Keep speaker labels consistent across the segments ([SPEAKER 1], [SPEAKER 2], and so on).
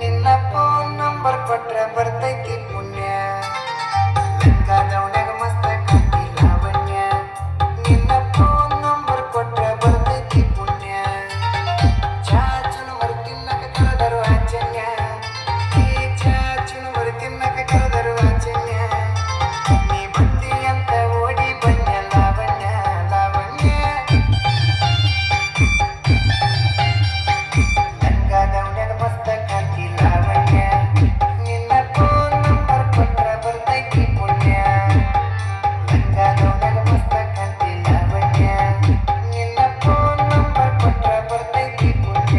[SPEAKER 1] ನಿನ್ನ phone number ಕೊಟ್ರ ಬರ್ತೈತಿ ಪುಣ್ಯ ಲಂಗಾದವನ್ಯಾಗ ಮಸ್ತ ಕಾಂತಿ ಲಾವಣ್ಯ ನಿನ್ನ ಫೋನ್ ನಂಬರ್ ಕೊಟ್ರ ಬರ್ತೈತಿ ಪುಣ್ಯ ಚಾಚುನು ಮರು ತಿನ್ನಕ ಕರೆದರು ಆಚನ್ಯ ಈ ಚಾಚುನು ಮರು ತಿನ್ನಕ ಕರೆದರು ಆಚನ್ಯ ನೀ ಬಂದಿ ಅಂತ ಓಡಿ ಬನ್ಯ ಲಾವಣ್ಯ ಲಾವಣ್ಯ ಲಂಗಾದವನ್ಯಾಗ ಮಸ್ತ ಕಾಂತಿ ಲಾವಣ್ಯ ನಿನ್ನ ಫೋನ್ ನಂಬರ್ ಕೊಟ್ರ ಬರ್ತೈತಿ ಪುಣ್ಯ ಲಂಗಾದವನ್ಯಾಗ ಮಸ್ತ ಕಾಂತಿ ಲಾವಣ್ಯ ನಿನ್ನ ಫೋನ್ ನಂಬರ್ ಕೊಟ್ರ ಬರ್ತೈತಿ ಪುಣ್ಯ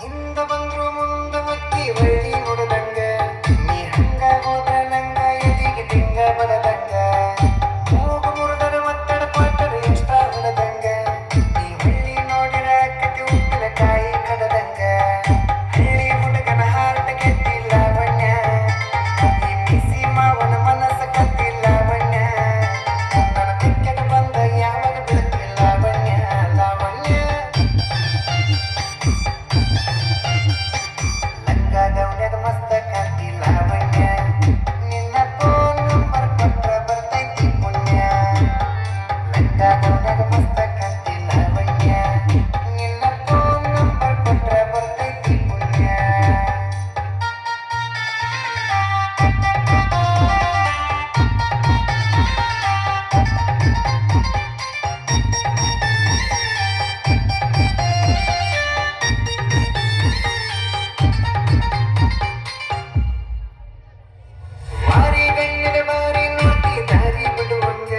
[SPEAKER 1] ಹಿಂದ ಬಂದ್ರು ಮುಂದ ಮತ್ತಿ ಹೊಳ್ಳಿ ನೋಡದಂಗ ನೀ ಹಂಗ ಹೋದ್ರ ನಂಗ ಎದಿಗೆ ತಿಂಗ ಬರದಂಗ ಮೂಗು ಮುರಿದರ ಒತ್ತಡ ಕೊಟ್ಟರ ಎಷ್ಟ ಹೊರದಂಗ ನೀ ಹೊಳ್ಳಿ ನೋಡಿರ ಕತಿ ಉಪ್ಪಿನಕಾಯಿ ಕಡದಂಗ ಹಳ್ಳಿ ಹುಡುಗನ ಹಾರ್ಟ ಗೆದ್ದಿ ಲಾವಣ್ಯ ಈ ಮಿಸಿ ಮಾವನ ಮನಸ್ಸ ಕದ್ದಿ ಲಾವಣ್ಯ ನನ್ನ ದಿಕ್ಕದ ಬಂದ ಯಾವಾಗ ಬೀಳ್ತಿ ಲಾವಣ್ಯ ಲಾವಣ್ಯ ಲಂಗಾದವನ್ಯಾಗ ಮಸ್ತ ಕಾಂತಿ ಲಾವಣ್ಯ ನಿನ್ನ ಫೋನ್ ನಂಬರ್ ಕೊಟ್ರ ಬರ್ತೈತಿ ಪುಣ್ಯ ಲಂಗಾದವನ್ಯಾಗ ಮಸ್ತ ಕಾಂತಿ ಲಾವಣ್ಯ ನಿನ್ನ ಫೋನ್ ನಂಬರ್ ಕೊಟ್ರ ಬರ್ತೈತಿ ಪುಣ್ಯ ವಾರಿ ಗಣ್ಯದ ಬಾರಿ ನೋಟಿ ದಾರಿ ಬಿಡುವಂಗ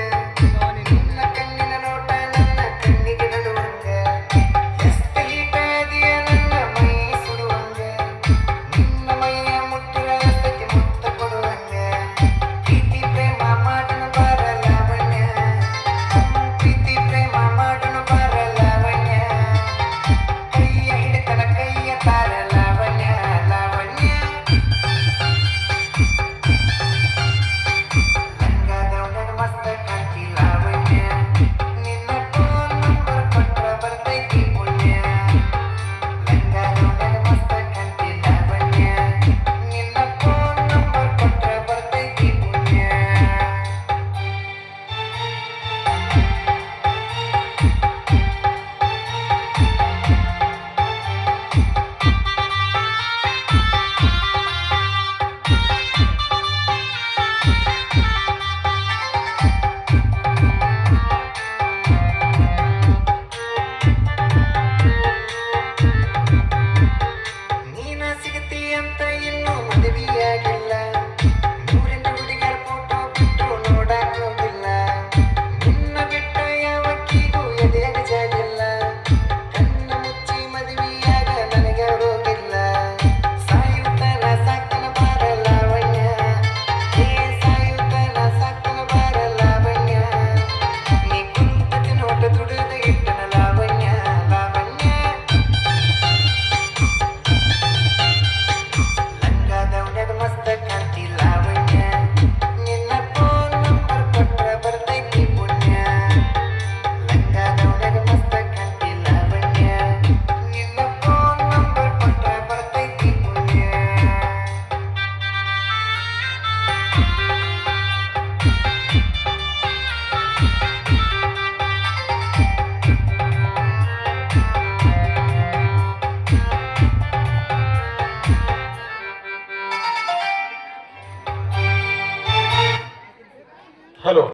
[SPEAKER 1] ನಿನ್ನ ಕಣ್ಣಿನ ನೋಟ ನನ್ನ ಕಣ್ಣಿಗೆ ನಡುವಂಗ ಎಷ್ಟು ಹೀಟಾದಿಯ ನನ್ನ ಮೈ ಸುಡುವಂಗ ನಿನ್ನ ಮೈಯ ಮುಟ್ಟಿರ ಸತಿ ಮುತ್ತ ಕೊಡುವಂಗ ಪ್ರೀತಿ ಪ್ರೇಮ ಮಾಡನು ಬಾರ ಲಾವಣ್ಯ ಪ್ರೀತಿ ಪ್ರೇಮ ಮಾಡನು ಬಾರ ಲಾವಣ್ಯ ಕೈಯ ಹಿಡಿತನ ಕೈಯ ತಾರ ಲಾವಣ್ಯ ಲಾವಣ್ಯ ಲಂಗಾದವನ್ಯಾಗ ಮಸ್ತ ಕಾಂತಿ ಲಾವಣ್ಯ ನಿನ್ನ ಫೋನ್ ನಂಬರ್ ಕೊಟ್ರ ಬರ್ತೈತಿ ಪುಣ್ಯ ಲಂಗಾದವನ್ಯಾಗ ಮಸ್ತ ಕಾಂತಿ ಲಾವಣ್ಯ ನಿನ್ನ ಫೋನ್ ನಂಬರ್ ಕೊಟ್ರ ಬರ್ತೈತಿ ಪುಣ್ಯ ನೀನ ಸಿಗತಿ ಅಂತ ಇನ್ನು